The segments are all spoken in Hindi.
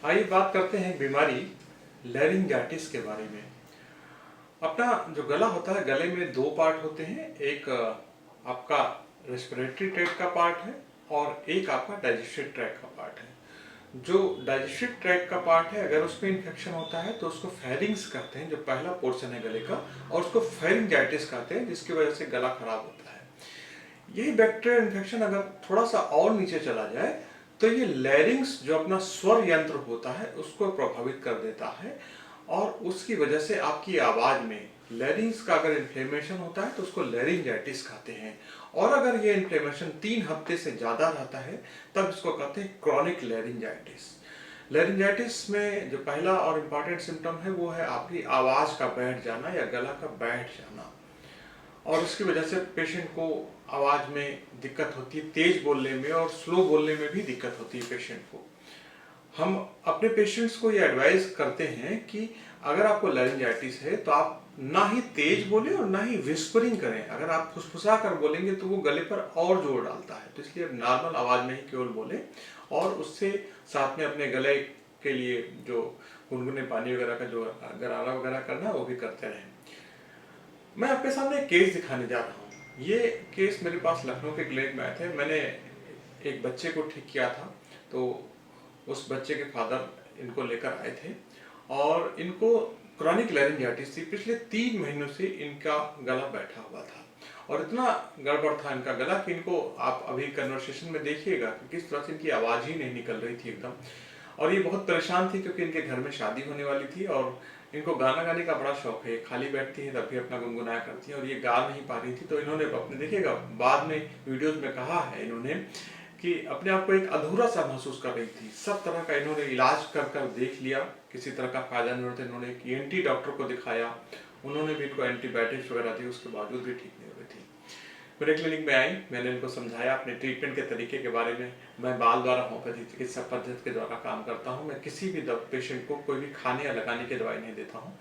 आइए बात करते हैं बीमारी लैरिंजाइटिस के बारे में। अपना जो गला होता है, गले में दो पार्ट होते हैं। एक आपका रेस्पिरेटरी ट्रैक्ट का पार्ट है और एक आपका डाइजेस्टिव ट्रैक्ट का पार्ट है। जो डाइजेस्टिव ट्रैक्ट का पार्ट है, अगर उसमें इन्फेक्शन होता है तो उसको फेरिंग्स कहते हैं, जो पहला पोर्शन है गले का, और उसको फेरिंजाइटिस कहते हैं, जिसकी वजह से गला खराब होता है। यही बैक्टीरियल इन्फेक्शन अगर थोड़ा सा और नीचे चला जाए तो ये लैरिंग्स, जो अपना स्वर यंत्र होता है, उसको प्रभावित कर देता है और उसकी वजह से आपकी आवाज में लैरिंग्स का अगर इन्फ्लेमेशन होता है तो उसको लैरिंजाइटिस कहते हैं। और अगर ये इन्फ्लेमेशन 3 हफ्ते से ज्यादा रहता है तब इसको कहते हैं क्रॉनिक लैरिंजाइटिस। लैरिंजाइटिस में जो पहला और इम्पॉर्टेंट सिम्टम है वो है आपकी आवाज का बैठ जाना या गला का बैठ जाना, और उसकी वजह से पेशेंट को आवाज में दिक्कत होती है, तेज बोलने में और स्लो बोलने में भी दिक्कत होती है पेशेंट को। हम अपने पेशेंट्स को ये एडवाइस करते हैं कि अगर आपको लैरिंजाइटिस है तो आप ना ही तेज बोलें और ना ही विस्परिंग करें। अगर आप फुसफुसा कर बोलेंगे तो वो गले पर और जोर डालता है, तो इसलिए नॉर्मल आवाज में ही केवल बोलें और उससे साथ में अपने गले के लिए जो गुनगुने पानी वगैरह का जो गरारा वगैरह करना है वो भी करते रहें। मैं आपके सामने एक केस दिखाने जा रहा हूँ। ये केस मेरे पास लखनऊ के क्लिनिक में आए थे। मैंने एक बच्चे को ठीक किया था, तो उस बच्चे के फादर इनको लेकर आए थे और इनको क्रॉनिक लैरिंजाइटिस थी। पिछले 3 महीनों से इनका गला बैठा हुआ था और इतना गड़बड़ था इनका गला कि इनको आप अभी कन्वर्सेशन में देखिएगा कि किस तरह से इनकी आवाज़ ही नहीं निकल रही थी एकदम। और ये बहुत परेशान थी क्योंकि इनके घर में शादी होने वाली थी और इनको गाना गाने का बड़ा शौक है। खाली बैठती है तब भी अपना गुनगुनाया करती है और ये गा नहीं पा रही थी। तो इन्होंने अपने देखिएगा बाद में वीडियोज में कहा है इन्होंने कि अपने आप को एक अधूरा सा महसूस कर रही थी। सब तरह का इन्होंने इलाज कर कर देख लिया, किसी तरह का फायदा नहीं होता। इन्होंने एक ENT डॉक्टर को दिखाया, उन्होंने भी इनको एंटीबायोटिक्स वगैरह दी, उसके बावजूद भी ठीक नहीं हो रही थी। मेरे क्लिनिक में आई, मैंने इनको समझाया अपने ट्रीटमेंट के तरीके के बारे में। मैं बाल द्वारा होम्योपैथी चिकित्सा पद्धति के द्वारा काम करता हूँ। मैं किसी भी पेशेंट को कोई भी खाने या लगाने की दवाई नहीं देता हूँ।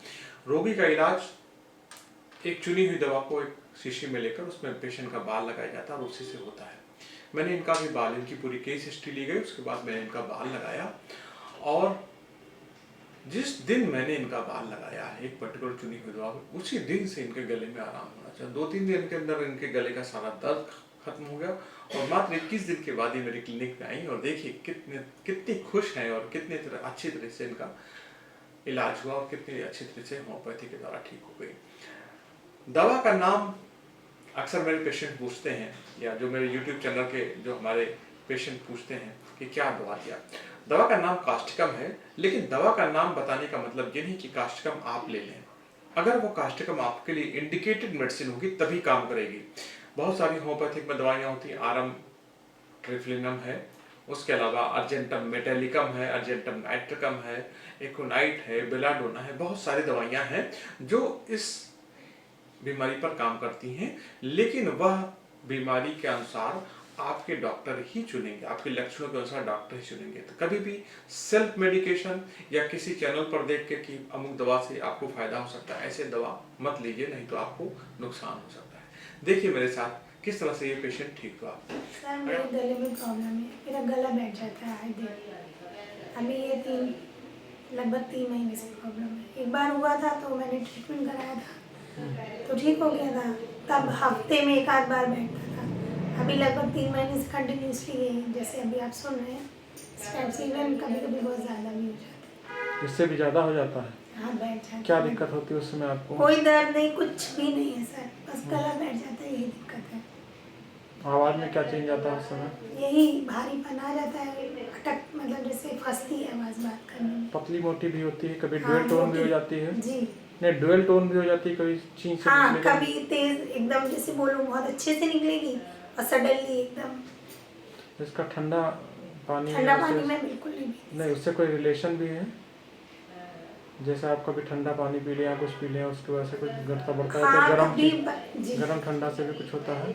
रोगी का इलाज एक चुनी हुई दवा को एक शीशी में लेकर उसमें पेशेंट का बाल लगाया जाता है और उसी से होता है। मैंने इनका भी बाल, इनकी पूरी केस हिस्ट्री ली गई, उसके बाद मैंने इनका बाल लगाया और जिस दिन मैंने इनका बाल लगाया है एक पर्टिकुलर चुनी हुई दवा, उसी दिन से इनके गले में आराम होना चाहिए। 2-3 दिन के अंदर इनके गले का सारा दर्द खत्म हो गया और मात्र 21 दिन के बाद ही मेरी क्लिनिक में आई और देखिए कितनी खुश हैं और कितनी अच्छी तरह से इनका इलाज हुआ और कितनी अच्छी तरह से होम्योपैथी के द्वारा ठीक हो गई। दवा का नाम अक्सर मेरे पेशेंट पूछते हैं, या जो मेरे YouTube चैनल के जो हमारे पेशेंट पूछते हैं कि क्या दवा दिया। दवा का नाम कास्टिकम है, लेकिन दवा का नाम बताने का मतलब ये नहीं कि कास्टिकम आप ले लें। अगर वो कास्टिकम आपके लिए इंडिकेटेड मेडिसिन होगी तभी काम करेगी। बहुत सारी होम्योपैथिक में दवाइयाँ होती हैं, आरम ट्रिफ्लिनम है, उसके अलावा अर्जेंटम मेटेलिकम है, अर्जेंटम नाइट्रिकम है, एकोनाइट है, बेलाडोना है। बहुत सारी दवाइयाँ हैं जो इस बीमारी पर काम करती हैं, लेकिन वह बीमारी के अनुसार आपके डॉक्टर ही चुनेंगे, आपके लक्षणों के अनुसार डॉक्टर ही चुनेंगे। तो कभी भी सेल्फ मेडिकेशन या किसी चैनल पर देख के कि अमुक दवा से आपको फायदा हो सकता है, ऐसे दवा मत लीजिए, नहीं तो आपको नुकसान हो सकता है। देखिए मेरे साथ किस तरह से ये पेशेंट ठीक हुआ। सर मेरे गले में प्रॉब्लम है, मेरा गला बैठ जाता है आए दिन। अभी ये लगभग 3 महीने से प्रॉब्लम है। एक बार हुआ था तो मैंने ट्रीटमेंट कराया था तो ठीक हो गया था, तब हफ्ते में 1 आध बार बैठता था। अभी लगभग 3 महीने से कंटिन्यूसली है, जैसे अभी आप सुन रहे हैं इस टाइप से। इवन कभी कभी बहुत ज़्यादा भी हो जाता है। इससे भी ज़्यादा हो जाता है? हाँ, बैठ जाता है। क्या दिक्कत होती है उस समय आपको? कोई दर्द नहीं, कुछ भी नहीं है सर, बस गला बैठ जाता है, यही दिक्कत है। आवाज़ में क्या चेंज आता है उस समय? यही भारीपन आ जाता है, अटक, मतलब जैसे फंसती है आवाज़ बात करने में। पतली मोटी भी होती है, कभी हाँ, ड्यूअल टोन भी हो जाती है। जी नहीं, ड्यूअल टोन भी हो जाती है, कभी चीन से हाँ, निकलेगा। कभी तेज एकदम जैसे बोलूँ बहुत अच्छे से निकलेगी और सडनली एकदम। इसका ठंडा पानी में बिल्कुल नहीं। उससे कोई रिलेशन भी है? जैसे आप कभी ठंडा पानी पी लें या कुछ पी लें उसकी वजह से कुछ घटता बढ़ता है? हाँ, तो गरम ठंडा से भी कुछ होता है?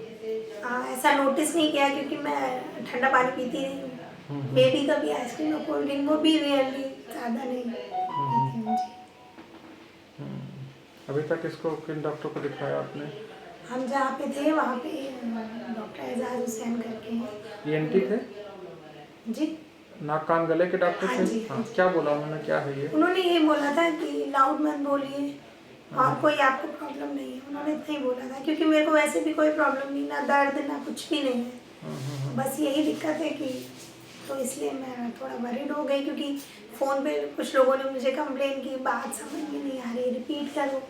ऐसा नोटिस नहीं किया क्योंकि मैं ठंडा पानी पीती नहीं हूँ। बेबी कभी आइसक्रीम और कोल्ड ड्रिंक, वो भी रियली ज़्यादा नहीं पीती हूँ जी। अभी तक इसको किन डॉक्टर को दिखाया आपने? हम जहाँ पे थे वहाँ पे डॉक्टर एजाज हुसैन करके हैं। ENT थे? जी नाक कान गले के डॉक्टर हाँ थे? जी, हाँ हाँ, जी। क्या बोला उन्होंने, क्या है ये? उन्होंने ये बोला था कि लाउड मत बोलिए और कोई आपको प्रॉब्लम नहीं है, उन्होंने इतना ही बोला था। क्योंकि मेरे को वैसे भी कोई प्रॉब्लम नहीं, ना दर्द ना कुछ भी नहीं है, बस यही दिक्कत है कि, तो इसलिए मैं थोड़ा वरीड हो गई। क्योंकि फ़ोन पे कुछ लोगों ने मुझे कंप्लेन की, बात समझ में नहीं आ रही, रिपीट करो,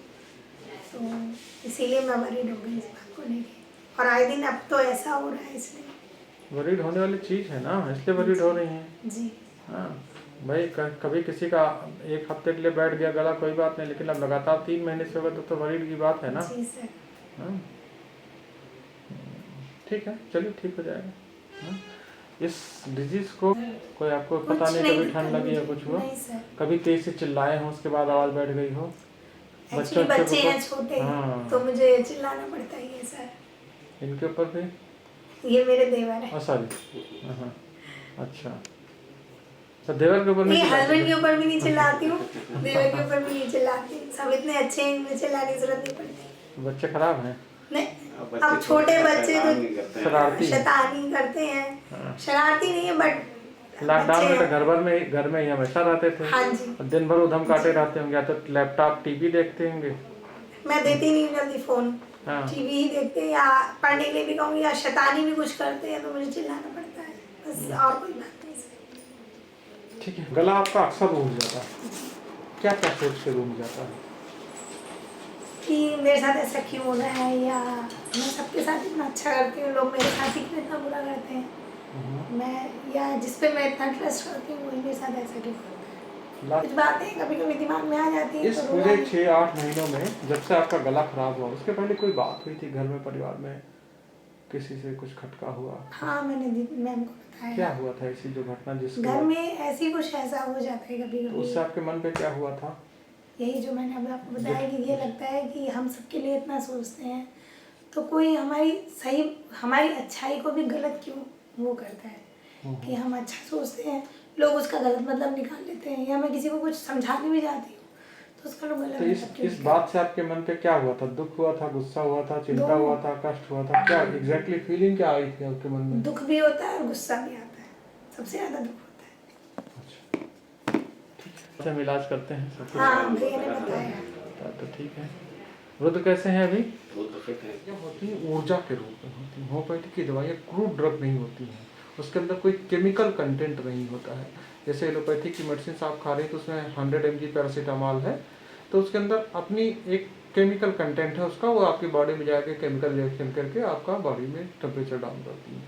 तो इसीलिए मैं वरीड हो गई इस बात को लेके। और आए दिन अब तो ऐसा हो रहा है, इसलिए। वरीड होने वाली चीज़ है ना, इसलिए वरीड हो रही हैं। जी। हाँ भाई, कभी किसी का 1 हफ्ते के लिए बैठ गया गला कोई बात नहीं, लेकिन अब लगातार 3 महीने से होगा तो वरीड की बात है ना। जी सर। हाँ, ठीक है, चलिए ठीक हो जाएगा। हाँ? इस डिजीज को कोई आपको पता कुछ नहीं, नहीं कभी दिक्कत ठंड लगी या मुझे। कुछ हुआ? नहीं सर। कभी तेज से चिल्लाए हो उसके बाद आवाज़ बैठ गई हो? एक्चुअली बच्चों बच्चे के हैं ऊपर? छोटे, हाँ, तो मुझे चिल्लाना पड़ता ही है सर। इनके ऊपर भी? ये मेरे देवर है। सॉरी। हाँ, अच्छा, तो देवर के ऊपर नहीं नहीं, चिल्लाते हस्बैंड के थे? ऊपर भी नहीं चिल्लाती हूँ, देवर के ऊपर भी नहीं चिल्लाती। सब इतने अच्छे हैं, इनमें चिल्लाने की जरूरत नहीं पड़ती। बच्चे खराब हैं? नहीं, अब छोटे बच्चे तो शरारती हैं। शैतानी करते हैं। हाँ। शरारती नहीं है, बट लॉकडाउन में तो बच्चे घर में ही हमेशा रहते थे। हाँ जी। और दिन भर उधम काटे रहते होंगे, या तो लैपटॉप टीवी देखते होंगे। मैं देती नहीं हूँ जल्दी फ़ोन, हाँ, टीवी ही देखते हैं, या पढ़ने के लिए भी कहूँगी, या शैतानी भी कुछ करते हैं तो मुझे चिल्लाना पड़ता है, बस और कोई बात नहीं सर। ठीक है। गला आपका अक्सर रूठ जाता है, क्या क्या सोच के रूठ जाता है? कि मेरे साथ ऐसा क्यों हो रहा है, या मैं सबके साथ इतना अच्छा करती हूँ, लोग मेरे साथ ही क्यों इतना बुरा करते हैं, मैं या जिस पे मैं इतना ट्रस्ट करती हूँ वही मेरे साथ ऐसा क्यों करता है। कुछ बातें कभी कभी दिमाग में आ जाती है। इस तो पूरे 6-8 महीनों में जब से आपका गला खराब हुआ, उसके पहले कोई बात हुई थी घर में, परिवार में किसी से कुछ खटका हुआ? हाँ, मैंने मैम को बताया। क्या हुआ था ऐसी जो घटना जिसको घर में ऐसी कुछ ऐसा हो जाता है कभी तो कभी। उससे आपके मन पे क्या हुआ था? यही जो मैंने अभी आपको बताया कि ये लगता है कि हम सबके लिए इतना सोचते हैं, तो कोई हमारी अच्छाई को भी गलत क्यों वो करता है कि हम अच्छा सोचते हैं, लोग उसका गलत मतलब निकाल लेते हैं, या मैं किसी को कुछ समझाने भी जाती हूँ तो उसका लोग गलत तो मतलब क्यों इस बात से आपके मन पे क्या हुआ था? दुख हुआ था, गुस्सा हुआ था, चिंता हुआ था, कष्ट हुआ था? क्या एग्जैक्टली फीलिंग क्या आई थी आपके मन में? दुख भी होता है और गुस्सा भी आता है, सबसे ज़्यादा दुख होता है। अच्छा, हम इलाज करते हैं सब कुछ? हाँ, भैया ने बताया। तो ठीक है। रुद्र कैसे हैं अभी? वो तो फिट है। क्या होती है, ऊर्जा के रूप में होती है। होम्योपैथी की दवाइयाँ क्रूड ड्रग नहीं होती हैं, उसके अंदर कोई केमिकल कंटेंट नहीं होता है। जैसे एलोपैथी की मेडिसिन आप खा रहे हैं तो उसमें 100 mg पैरासीटामॉल है, तो उसके अंदर अपनी एक केमिकल कंटेंट है उसका, वो आपकी बॉडी में जाके केमिकल रिएक्शन करके आपका बॉडी में टेम्परेचर डाउन करती है।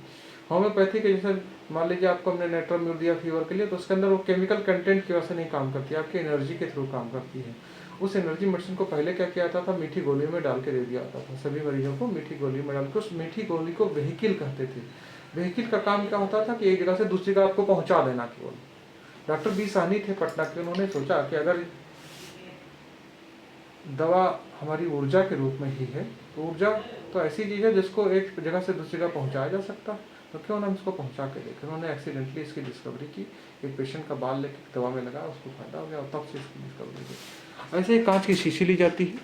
होम्योपैथी के जैसे मान लीजिए आपको हमने नेट्रोम्यूर दिया फीवर के लिए, तो उसके अंदर वो केमिकल कंटेंट की वजह से नहीं काम करती है, आपकी एनर्जी के थ्रू काम करती है। उस एनर्जी मेडिसिन को पहले क्या किया जाता था, मीठी गोली में डाल के दे दिया जाता था सभी मरीजों को। मीठी गोली में डाल के, उस मीठी गोली को व्हीकिल कहते थे। व्हीकिल का काम क्या होता था कि एक जगह से दूसरी जगह आपको पहुंचा देना केवल। डॉक्टर बी साहनी थे पटना के, उन्होंने सोचा कि अगर दवा हमारी ऊर्जा के रूप में ही है, तो ऊर्जा तो ऐसी चीज़ है जिसको एक जगह से दूसरी जगह पहुंचाया जा सकता है, तो क्यों ना हम इसको पहुंचा के देखें। उन्होंने एक्सीडेंटली इसकी डिस्कवरी की, एक पेशेंट का बाल लेके दवा में लगा, उसको फायदा हो गया और तब से इसकी डिस्कवरी की। ऐसे ही कांच की शीशी ली जाती है,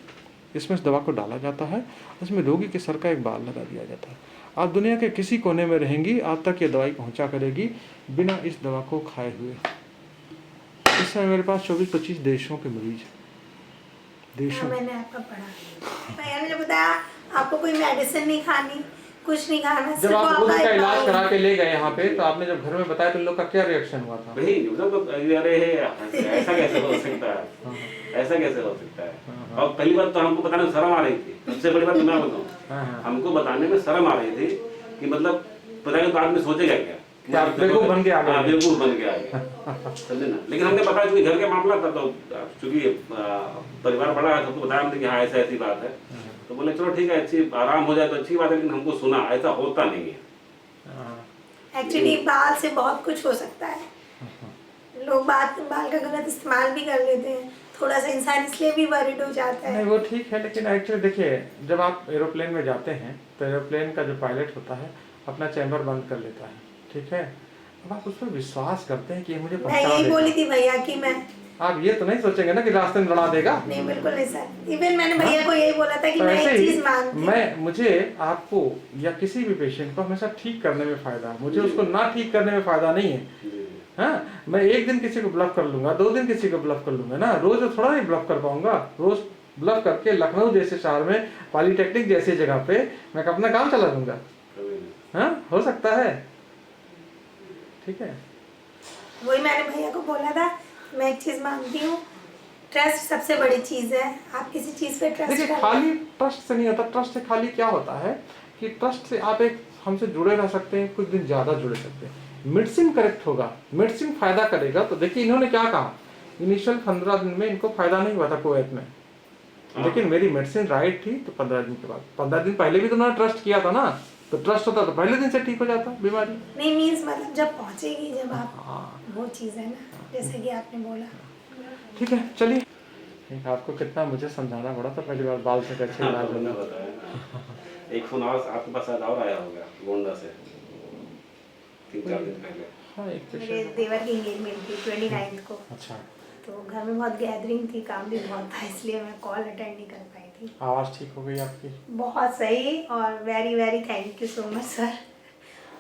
इसमें इस दवा को डाला जाता है, उसमें रोगी के सर का एक बाल लगा दिया जाता है। आप दुनिया के किसी कोने में रहेंगी, आप तक ये दवाई पहुंचा करेगी बिना इस दवा को खाए हुए। इस समय मेरे पास 24-25 देशों के मरीज हैं। हाँ, मैंने आपका पढ़ा। भैया ने जो बताया आपको कोई मेडिसिन नहीं खानी, कुछ नहीं खाना। जब आप रुद्र का इलाज करा के ले गए यहाँ पे, तो आपने जब घर में बताया तो लोग का क्या रिएक्शन हुआ था? वही मतलब अरे ऐसा कैसे हो सकता है, ऐसा कैसे हो सकता है। और पहली बार तो हमको बताने में शर्म आ रही थी। सबसे बड़ी बात मैं बताऊँ, हमको बताने में शर्म आ रही थी कि मतलब पता नहीं तो आदमी सोचेगा क्या, बेवकूफ बन के आ गया। बेवकूफ बन के आ गया, समझे ना। लेकिन हमने बताया क्योंकि घर का मामला था, तो चूंकि परिवार बड़ा है, सबको बताया हमने कि हाँ ऐसा ऐसी बात है, तो बोले चलो ठीक है, अच्छी आराम हो जाए तो अच्छी बात है। लेकिन हमको सुना ऐसा होता नहीं है। एक्चुअली बाल से बहुत कुछ हो सकता है, लोग बाल का गलत इस्तेमाल भी कर लेते हैं, थोड़ा सा इंसान इसलिए भी वरीड हो जाता है। नहीं वो ठीक है, लेकिन एक्चुअली देखिए, जब आप एरोप्लेन में जाते हैं तो एरोप्लेन का जो पायलट होता है अपना चैम्बर बंद कर लेता है, ठीक है। अब आप उस पर विश्वास करते हैं कि ये मुझे मैं पहुंचा यही देगा। बोली थी भैया कि मैं आप ये तो नहीं सोचेंगे ना कि रास्ते में लड़ा देगा। नहीं, बिल्कुल नहीं सर। इवन मैंने भैया को यही बोला था कि तो मैं ऐसे एक ही चीज मानती मुझे आपको या किसी भी पेशेंट को हमेशा ठीक करने में फायदा है, मुझे उसको ना ठीक करने में फायदा नहीं है। हाँ, मैं एक दिन किसी को ब्लॉक कर लूंगा, 2 दिन किसी को ब्लॉक कर लूंगा ना, रोज तो थोड़ा नहीं ब्लॉक कर पाऊंगा। रोज ब्लॉक करके लखनऊ जैसे शहर में पॉलिटेक्निक जैसी जगह पे मैं अपना काम चला दूंगा। हाँ, हो सकता है। ठीक है, वही मैंने भैया को बोला था, मैं एक चीज मानती हूँ, ट्रस्ट सबसे बड़ी चीज है। आप किसी चीज पे ट्रस्ट देखिए करें। खाली ट्रस्ट से नहीं होता। ट्रस्ट से खाली क्या होता है कि ट्रस्ट से आप एक हमसे जुड़े रह सकते हैं, कुछ दिन ज्यादा जुड़े सकते हैं। मेडिसिन करेक्ट होगा, मेडिसिन फायदा करेगा। तो देखिए इन्होंने क्या कहा, इनिशियल 15 दिन में इनको फायदा नहीं हुआ था कुवैत में, लेकिन मेरी मेडिसिन राइट थी। तो 15 दिन के बाद, 15 दिन पहले भी तो उन्होंने ट्रस्ट किया था ना, तो ट्रस्ट होता तो पहले दिन से ठीक हो जाता बीमारी। नहीं मीन्स मतलब जब पहुंचेगी, जब आप हाँ, वो चीज़ है ना, जैसे कि आपने बोला। ठीक है, चलिए। ठीक, आपको कितना मुझे समझाना पड़ा था पहली बार बाल से कैसे इलाज तुमने होगा। बताया। एक फोन और आपके पास शायद और आया होगा गोंडा से 3-4 दिन पहले। हाँ, एक मेरे पेशेंट। देवर की एंगेजमेंट थी 29 को, अच्छा, तो घर में बहुत गैदरिंग थी, काम भी बहुत था, इसलिए मैं कॉल अटेंड नहीं कर पाई थी। आवाज़ ठीक हो गई आपकी? बहुत सही, और very very thank you so much sir.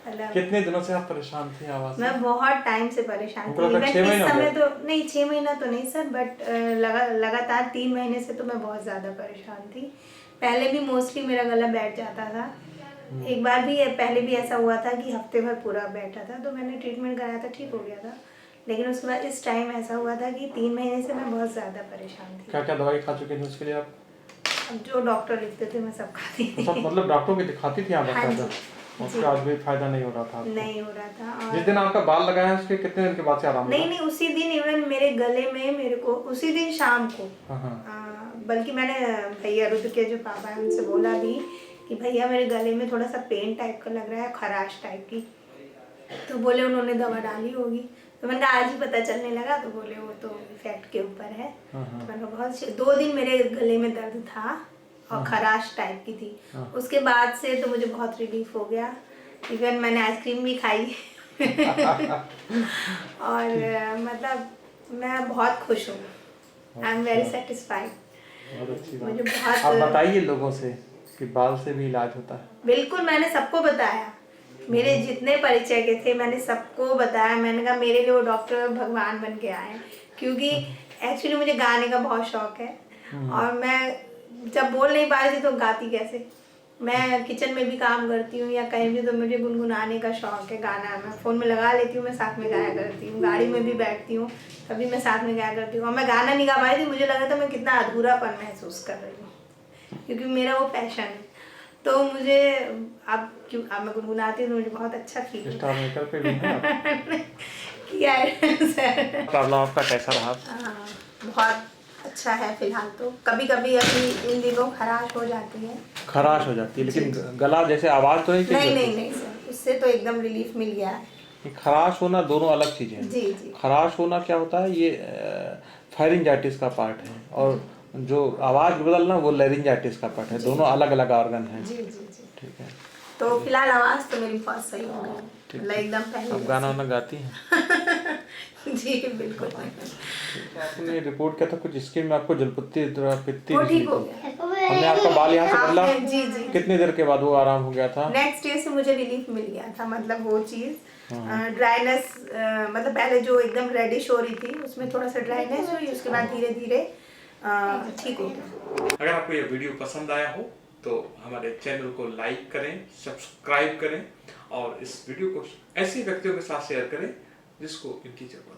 मतलब कितने दिनों से आप परेशान थी आवाज़ से? मैं बहुत टाइम से परेशान हमको थी। लगा इवन 6 इस महीने हो समय गए। तो नहीं, 6 महीना तो नहीं सर, बट लगातार 3 महीने से तो मैं बहुत ज़्यादा परेशान थी। पहले भी मोस्टली मेरा गला बैठ जाता था। एक बार भी पहले भी ऐसा हुआ था कि हफ्ते भर पूरा बैठा था, तो मैंने ट्रीटमेंट कराया था, ठीक हो गया था। लेकिन उसके बाद इस टाइम ऐसा हुआ था कि 3 महीने से मैं बहुत ज़्यादा परेशान थी। क्या क्या दवाई खा चुके थे उसके लिए आप? अब जो डॉक्टर लिखते थे मैं सब खाती तो थी। सब मतलब डॉक्टरों की दिखाती थी आप? हाँ जी, बकायदा? जी। उसका आज भी फायदा नहीं हो रहा था आपको? नहीं हो रहा था। जिस दिन आपका बाल लगाया उसके कितने दिन के बाद से आराम नहीं हुआ? नहीं, उसी दिन इवन मेरे गले में मेरे को उसी दिन शाम को, हाँ हाँ। बल्कि मैंने भैया रुद्र के जो पापा हैं उनसे बोला भी कि भैया मेरे गले में थोड़ा सा पेन टाइप का लग रहा है, खराश टाइप की। तो बोले उन्होंने दवा डाली होगी। तो मैंने कहा आज ही पता चलने लगा, तो बोले वो तो इफेक्ट के ऊपर है। हाँ, तो मैंने कहा बहुत 2 दिन मेरे गले में दर्द था और खराश टाइप की थी। हाँ। उसके बाद से तो मुझे बहुत रिलीफ हो गया। इवन मैंने आइसक्रीम भी खाई। और मतलब मैं बहुत खुश हूँ। I am very satisfied. बहुत अच्छी मुझे बात। आप बहुत बताइए लोगों से कि बाल से भी इलाज होता है। बिल्कुल, मैंने सबको बताया, मेरे जितने परिचय के थे मैंने सबको बताया। मैंने कहा मेरे लिए वो डॉक्टर भगवान बन के आए, क्योंकि एक्चुअली मुझे गाने का बहुत शौक है। और मैं जब बोल नहीं पा रही थी तो गाती कैसे। मैं किचन में भी काम करती हूँ या कहीं भी, तो मुझे गुनगुनाने का शौक है। गाना मैं फ़ोन में लगा लेती हूँ, मैं साथ में गाया करती हूँ। गाड़ी में भी बैठती हूँ तभी मैं साथ में गाया करती हूँ। और मैं गाना नहीं गा पाई थी, मुझे लगा था मैं कितना अधूरापन महसूस कर रही हूँ, क्योंकि मेरा वो पैशन है। तो मुझे अब मैं गुनगुनाती हूँ तो मुझे बहुत अच्छा फील स्टार मेकर पे भी हैं आप? किया है सर। प्रॉब्लम आपका कैसा रहा? बहुत अच्छा है फिलहाल तो। कभी कभी अभी इन दिनों खराश हो जाती है। खराश हो जाती है, लेकिन गला जैसे आवाज़ तो नहीं चेंज नहीं होती? नहीं नहीं सर, उससे तो एकदम रिलीफ मिल गया है। ये खराश होना दोनों अलग चीज़ें हैं। जी जी। खराश होना क्या होता है, ये फेरिंजाइटिस का पार्ट है, और जो आवाज़ बदलना वो लेरिंजाइटिस का पार्ट है। दोनों अलग अलग ऑर्गन हैं। जी जी जी। ठीक है। तो फिलहाल आवाज़ तो मेरी बहुत सही हो गई, मतलब एकदम पहले आप गाना वाना गाती हैं? जी बिल्कुल। आपने रिपोर्ट किया था कुछ स्किन में आपको जलपत्ती पित्ती वो निकली ठीक हो थी। गया। हमने आपका बाल यहाँ से बदला, जी जी। कितनी देर के बाद वो आराम हो गया था? नेक्स्ट डे से मुझे रिलीफ मिल गया था। मतलब वो चीज़ ड्राइनेस, मतलब पहले जो एकदम रेडिश हो रही थी उसमें थोड़ा सा ड्राइनेस हुई, उसके बाद धीरे धीरे ठीक हो गया। अगर आपको ये वीडियो पसंद आया हो तो हमारे चैनल को लाइक करें, सब्सक्राइब करें, और इस वीडियो को ऐसे व्यक्तियों के साथ शेयर करें जिसको इनकी जरूरत है।